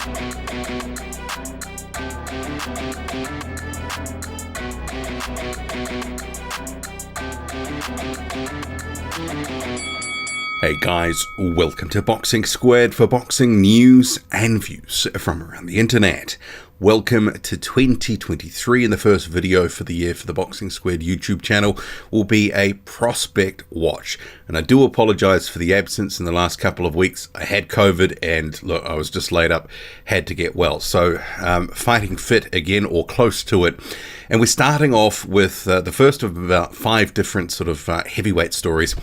Hey guys, welcome to Boxing Squared for boxing news and views from around the internet. Welcome to 2023, and the first video for the year for the Boxing Squared YouTube channel will be a prospect watch. And I do apologize for the absence in the last couple of weeks. I had COVID and look, I was just laid up, had to get well. So fighting fit again or close to it. And we're starting off with the first of about 5 different sort of heavyweight stories.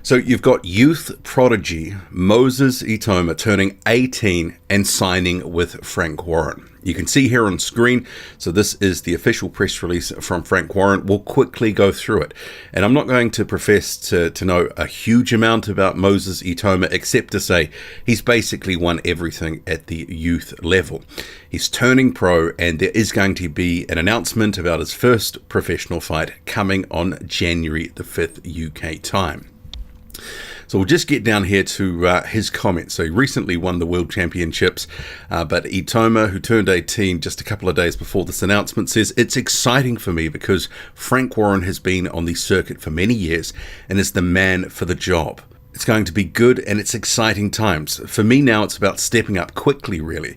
So you've got youth prodigy Moses Itauma turning 18 and signing with Frank Warren. You can see here on screen, so this is the official press release from Frank Warren. We'll quickly go through it. And I'm not going to profess to know a huge amount about Moses Itauma, except to say he's basically won everything at the youth level. He's turning pro, and there is going to be an announcement about his first professional fight coming on January the 5th UK time. So we'll just get down here to his comments. So he recently won the World Championships, but Etoma, who turned 18 just a couple of days before this announcement, says, "It's exciting for me because Frank Warren has been on the circuit for many years and is the man for the job. It's going to be good and it's exciting times. For me now, it's about stepping up quickly, really.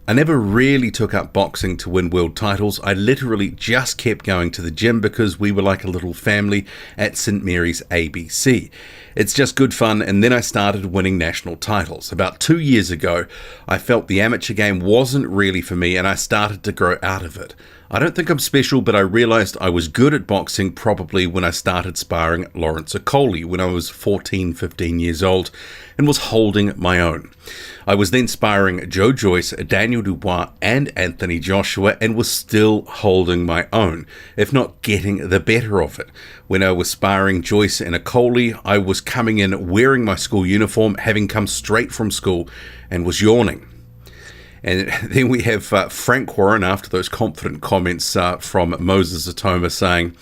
I never really took up boxing to win world titles. I literally just kept going to the gym because we were like a little family at St. Mary's ABC. It's just good fun, and then I started winning national titles. About 2 years ago, I felt the amateur game wasn't really for me, and I started to grow out of it. I don't think I'm special, but I realized I was good at boxing probably when I started sparring Lawrence Okoli when I was 14, 15 years old and was holding my own. I was then sparring Joe Joyce, Daniel Dubois and Anthony Joshua and was still holding my own, if not getting the better of it. When I was sparring Joyce and Okoli, I was coming in wearing my school uniform, having come straight from school, and was yawning." And then we have Frank Warren after those confident comments from Moses Itauma saying,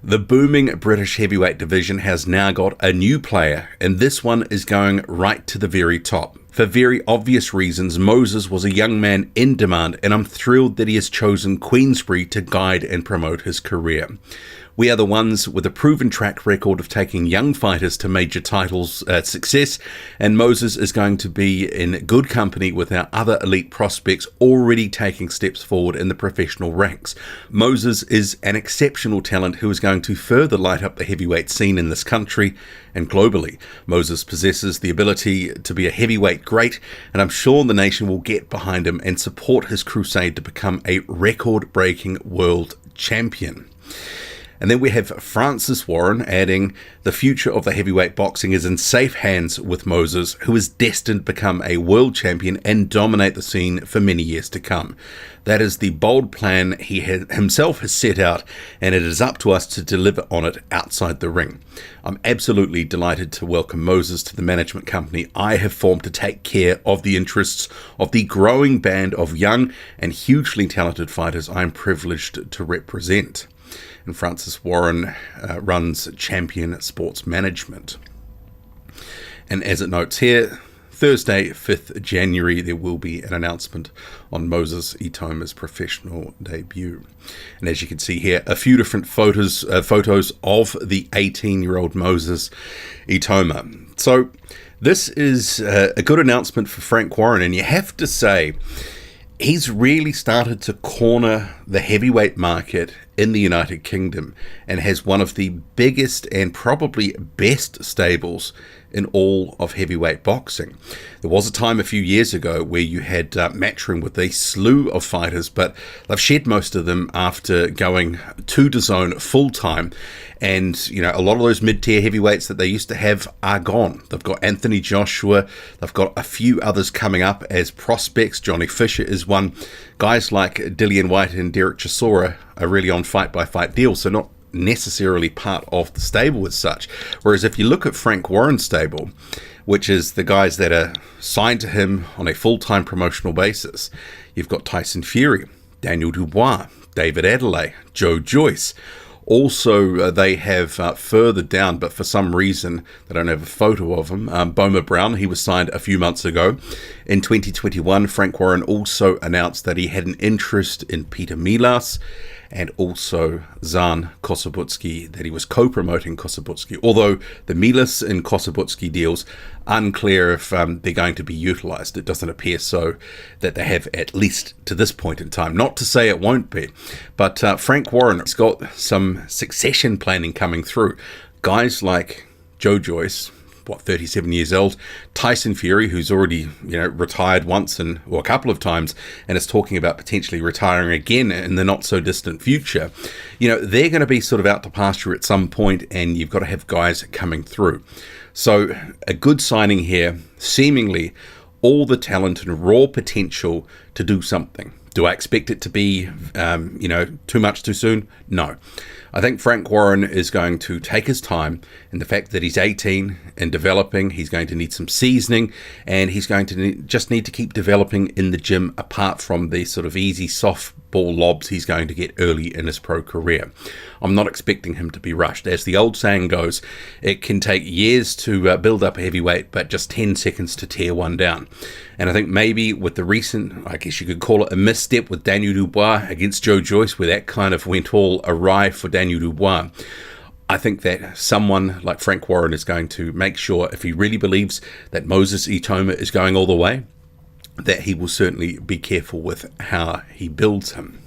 "The booming British heavyweight division has now got a new player, and this one is going right to the very top. For very obvious reasons, Moses was a young man in demand, and I'm thrilled that he has chosen Queensbury to guide and promote his career. We are the ones with a proven track record of taking young fighters to major titles success, and Moses is going to be in good company with our other elite prospects already taking steps forward in the professional ranks. Moses is an exceptional talent who is going to further light up the heavyweight scene in this country and globally. Moses possesses the ability to be a heavyweight great, and I'm sure the nation will get behind him and support his crusade to become a record-breaking world champion." And then we have Francis Warren adding, "The future of the heavyweight boxing is in safe hands with Moses, who is destined to become a world champion and dominate the scene for many years to come. That is the bold plan he himself has set out, and it is up to us to deliver on it outside the ring. I'm absolutely delighted to welcome Moses to the management company I have formed to take care of the interests of the growing band of young and hugely talented fighters I'm privileged to represent." And Francis Warren runs Champion Sports Management. And as it notes here, Thursday, 5th January, there will be an announcement on Moses Itauma's professional debut. And as you can see here, a few different photos of the 18-year-old Moses Itauma. So this is a good announcement for Frank Warren, and you have to say, he's really started to corner the heavyweight market in the United Kingdom and has one of the biggest and probably best stables in all of heavyweight boxing. There was a time a few years ago where you had Matchroom with a slew of fighters, but they've shed most of them after going to DAZN full-time. And, you know, a lot of those mid-tier heavyweights that they used to have are gone. They've got Anthony Joshua. They've got a few others coming up as prospects. Johnny Fisher is one. Guys like Dillian White and Derek Chisora are really on fight-by-fight deals, so not necessarily part of the stable as such. Whereas if you look at Frank Warren's stable, which is the guys that are signed to him on a full-time promotional basis, you've got Tyson Fury, Daniel Dubois, David Adelaide, Joe Joyce, Also, they have further down, but for some reason they don't have a photo of him, Boma Brown. He was signed a few months ago. In 2021, Frank Warren also announced that he had an interest in Peter Milas and also Zan Kossobutski, that he was co-promoting Kossobutski. Although the Milas and Kossobutski deals, unclear if they're going to be utilized. It doesn't appear so, that they have, at least to this point in time. Not to say it won't be, but Frank Warren has got some succession planning coming through. Guys like Joe Joyce, 37 years old, Tyson Fury, who's already retired once or a couple of times, and is talking about potentially retiring again in the not so distant future. They're going to be sort of out to pasture at some point, and you've got to have guys coming through. So a good signing here, seemingly all the talent and raw potential to do something. Do I expect it to be, too much too soon? No. I think Frank Warren is going to take his time, and the fact that he's 18 and developing, he's going to need some seasoning, and he's going to just need to keep developing in the gym apart from the sort of easy softball lobs he's going to get early in his pro career. I'm not expecting him to be rushed. As the old saying goes, it can take years to build up a heavyweight, but just 10 seconds to tear one down. And I think maybe with the recent, I guess you could call it a misstep with Daniel Dubois against Joe Joyce, where that kind of went all awry for Daniel Dubois, I think that someone like Frank Warren is going to make sure, if he really believes that Moses Itauma is going all the way, that he will certainly be careful with how he builds him.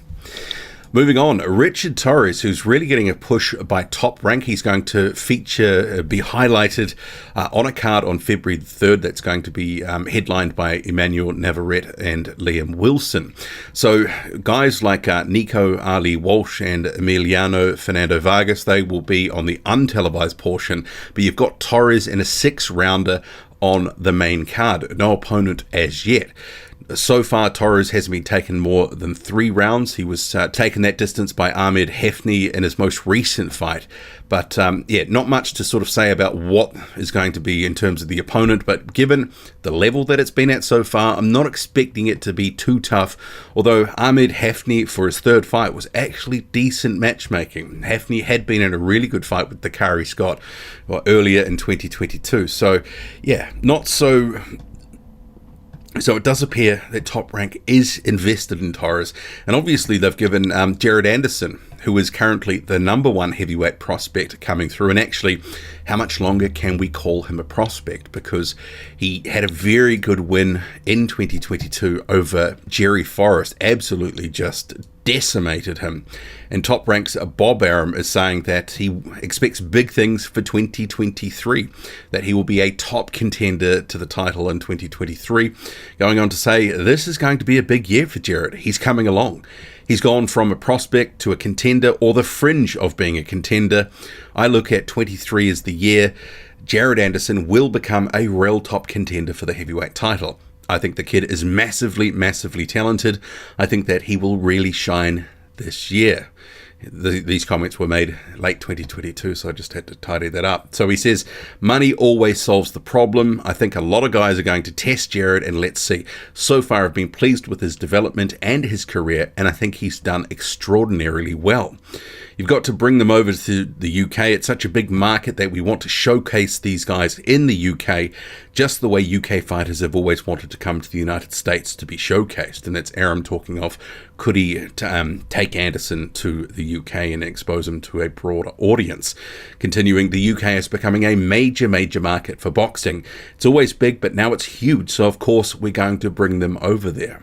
Moving on, Richard Torrez, who's really getting a push by Top Rank. He's going to be highlighted on a card on February 3rd that's going to be headlined by Emmanuel Navarrete and Liam Wilson. So guys like Nico Ali Walsh and Emiliano Fernando Vargas, they will be on the untelevised portion, but you've got Torres in a 6-rounder on the main card. No opponent as yet. So far, Torres hasn't been taken more than 3 rounds. He was taken that distance by Ahmed Hefni in his most recent fight. But not much to sort of say about what is going to be in terms of the opponent. But given the level that it's been at so far, I'm not expecting it to be too tough. Although Ahmed Hefni, for his 3rd fight, was actually decent matchmaking. Hefni had been in a really good fight with Dakari Scott earlier in 2022. So, not so... So it does appear that Top Rank is invested in Torres, and obviously they've given Jared Anderson, who is currently the #1 heavyweight prospect, coming through. And actually, how much longer can we call him a prospect? Because he had a very good win in 2022 over Jerry Forrest, absolutely just decimated him. And Top Rank's Bob Arum is saying that he expects big things for 2023, that he will be a top contender to the title in 2023, going on to say this is going to be a big year for Jared. He's coming along. He's gone from a prospect to a contender, or the fringe of being a contender. I look at 23 as the year Jared Anderson will become a real top contender for the heavyweight title. I think the kid is massively, massively talented. I think that he will really shine this year. These comments were made late 2022, so I just had to tidy that up. So he says, money always solves the problem. I think a lot of guys are going to test Jared, and let's see. So far, I've been pleased with his development and his career, and I think he's done extraordinarily well. You've got to bring them over to the UK. It's such a big market that we want to showcase these guys in the UK, just the way UK fighters have always wanted to come to the United States to be showcased. And that's Arum talking of, could he take Anderson to the UK and expose him to a broader audience? Continuing, the UK is becoming a major, major market for boxing. It's always big, but now it's huge. So, of course, we're going to bring them over there.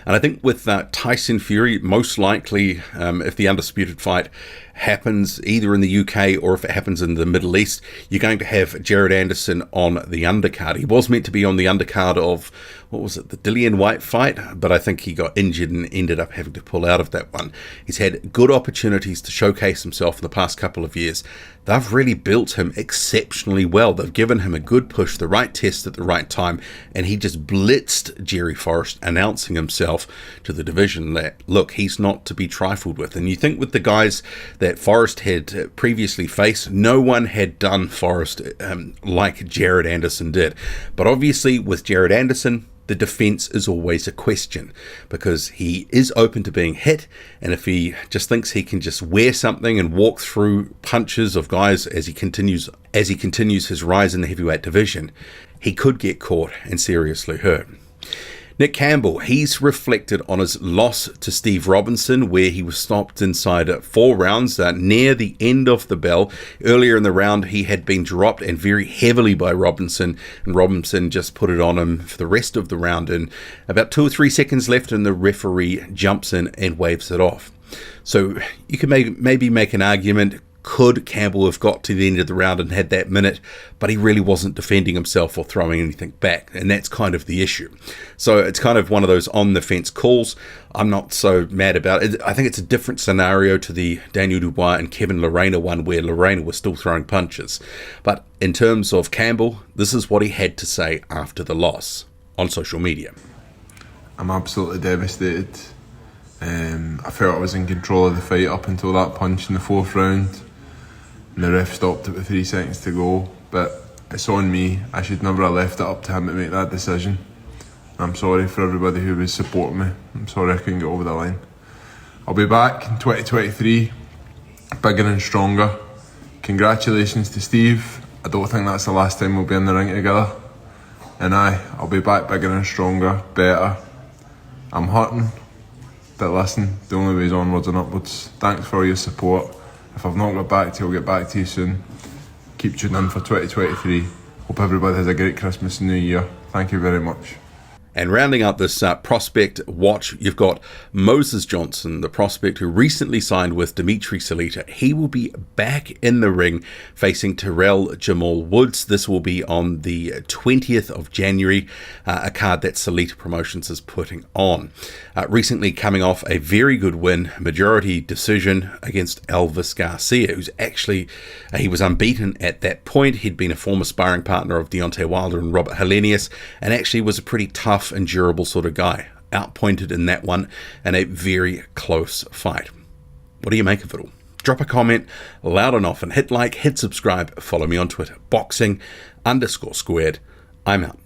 And I think with Tyson Fury, most likely, if the undisputed fight happens either in the UK or if it happens in the Middle East, you're going to have Jared Anderson on the undercard. He was meant to be on the undercard of, what was it, the Dillian White fight, but I think he got injured and ended up having to pull out of that one. He's had good opportunities to showcase himself in the past couple of years. They've really built him exceptionally well. They've given him a good push, the right test at the right time, and he just blitzed Jerry Forrest, announcing himself to the division that, look, he's not to be trifled with. And you think with the guys that Forrest had previously faced, no one had done Forrest like Jared Anderson did. But obviously with Jared Anderson, the defense is always a question, because he is open to being hit, and if he just thinks he can just wear something and walk through punches of guys as he continues his rise in the heavyweight division, he could get caught and seriously hurt. Nick Campbell, he's reflected on his loss to Steve Robinson, where he was stopped inside 4 rounds near the end of the bell. Earlier in the round, he had been dropped, and very heavily, by Robinson, and Robinson just put it on him for the rest of the round. And about 2 or 3 seconds left, and the referee jumps in and waves it off. So you can maybe make an argument, could Campbell have got to the end of the round and had that minute, but he really wasn't defending himself or throwing anything back, and that's kind of the issue. So it's kind of one of those on-the-fence calls. I'm not so mad about it. I think it's a different scenario to the Daniel Dubois and Kevin Lerena one, where Lerena was still throwing punches. But in terms of Campbell, this is what he had to say after the loss on social media. I'm absolutely devastated. I felt I was in control of the fight up until that punch in the 4th round. And the ref stopped it with 3 seconds to go, but it's on me. I should never have left it up to him to make that decision. I'm sorry for everybody who was supporting me. I'm sorry I couldn't get over the line. I'll be back in 2023, bigger and stronger. Congratulations to Steve. I don't think that's the last time we'll be in the ring together. And I'll be back bigger and stronger, better. I'm hurting, but listen, the only way is onwards and upwards. Thanks for your support. If I've not got back to you, I'll get back to you soon. Keep tuning in for 2023. Hope everybody has a great Christmas and New Year. Thank you very much. And rounding out this prospect watch, you've got Moses Johnson, the prospect who recently signed with Dmitry Salita. He will be back in the ring facing Tyrell Jamal Woods. This will be on the 20th of January, a card that Salita Promotions is putting on. Recently coming off a very good win, majority decision against Elvis Garcia, who's actually, he was unbeaten at that point. He'd been a former sparring partner of Deontay Wilder and Robert Helenius, and actually was a pretty tough and durable sort of guy. Outpointed in that one, and a very close fight. What do you make of it all? Drop a comment loud and often. Hit like, hit subscribe, follow me on Twitter. Boxing_squared. I'm out.